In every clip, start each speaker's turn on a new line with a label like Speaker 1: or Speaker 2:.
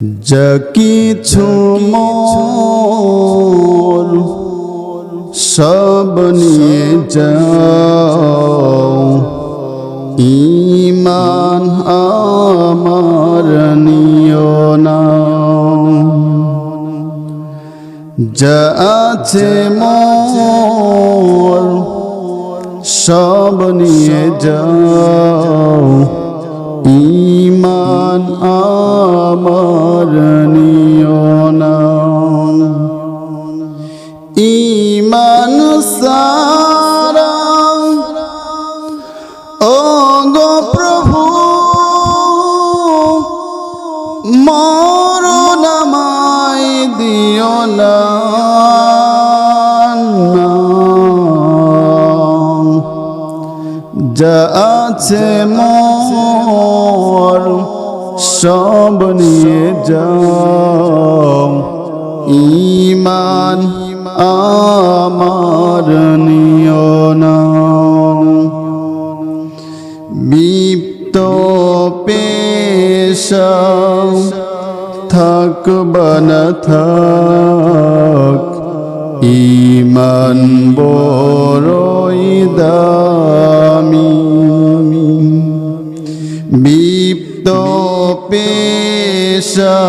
Speaker 1: যা কিছু মোর সব নিয়ে যাও, ঈমান আমার নিও না। যা আছে মোর সব নিয়ে যাও, ঈমান আমার নিও না। ঈমান সারা ও গো প্রভু মরণ আমায় দিও না। যা আছে মোর সব নিয়ে যাও, ঈমান আমার নিও না। বিপ্ত পেশা থাকব না থাক, ঈমান বড়ই দামি। বিপ্ত পেশা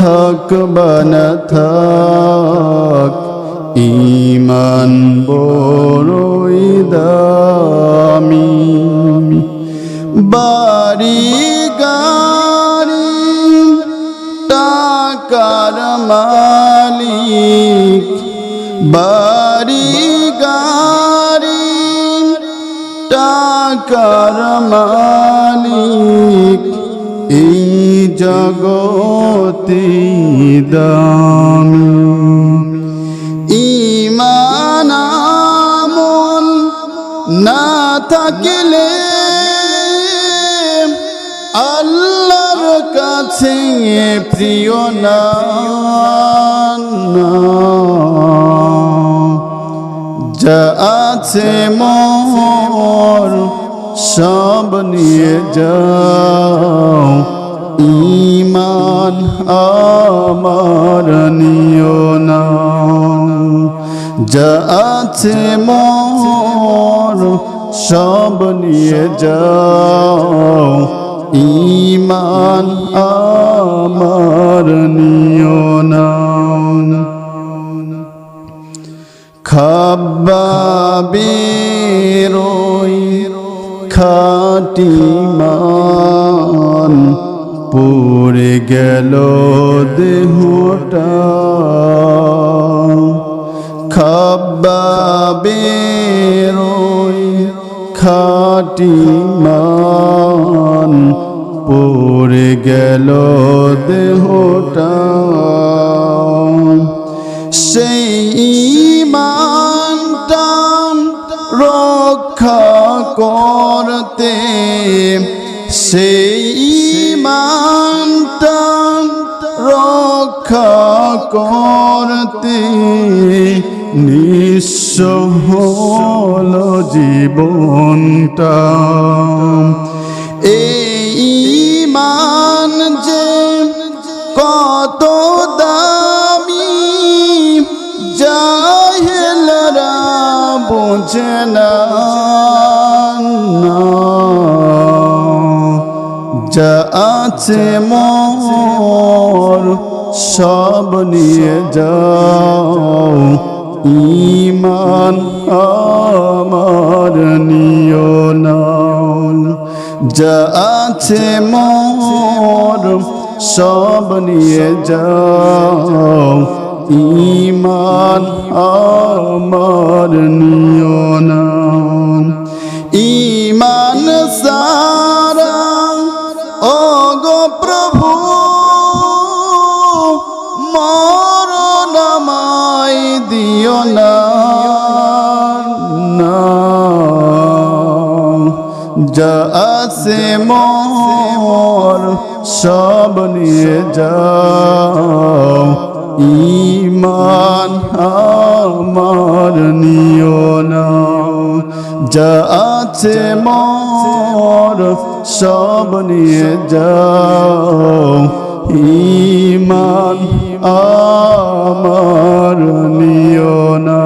Speaker 1: থাকব না থাক, ঈমান বড়ই দামি। বাড়ি গাড়ি টাকার মালিক, বাড়ি গাড়ি টাকার মালিক, এই জগতে দামি। ঈমান আমল না থাকলে আল্লাহর কাছে প্রিয় না। যা আছে মোর সব নিয়ে যাও, ঈমান আমার নিও না। যা আছে মোর সব নিয়ে যাও, ঈমান আমার নিও না। খাব্বাবের ওই খাঁটি মান পড়ে গেল দেহটা। খাব্বাবের ওই খাঁটি মান পড়ে গেল দেহটা। সেই ঈমানটা রক্ষা করতে, সেই ঈমানটা রক্ষা করতে নিঃস্ব হলো জীবনটা। এই ঈমান যে কত দামি জাহেলরা বোঝে না। যা আছে মোর সব নিয়ে যাও, ঈমান আমার নিও না। যা আছে মোর সব নিয়ে যাও, ঈমান আমার নিও না। ঈমান সারা ও গো প্রভু মরণ আমায় দিও না। যা আছে মোর সব নিয়ে যাও, ঈমান আমার নিও না। যা আছে মোর সব নিয়ে যাও, ঈমান আমার নিও না।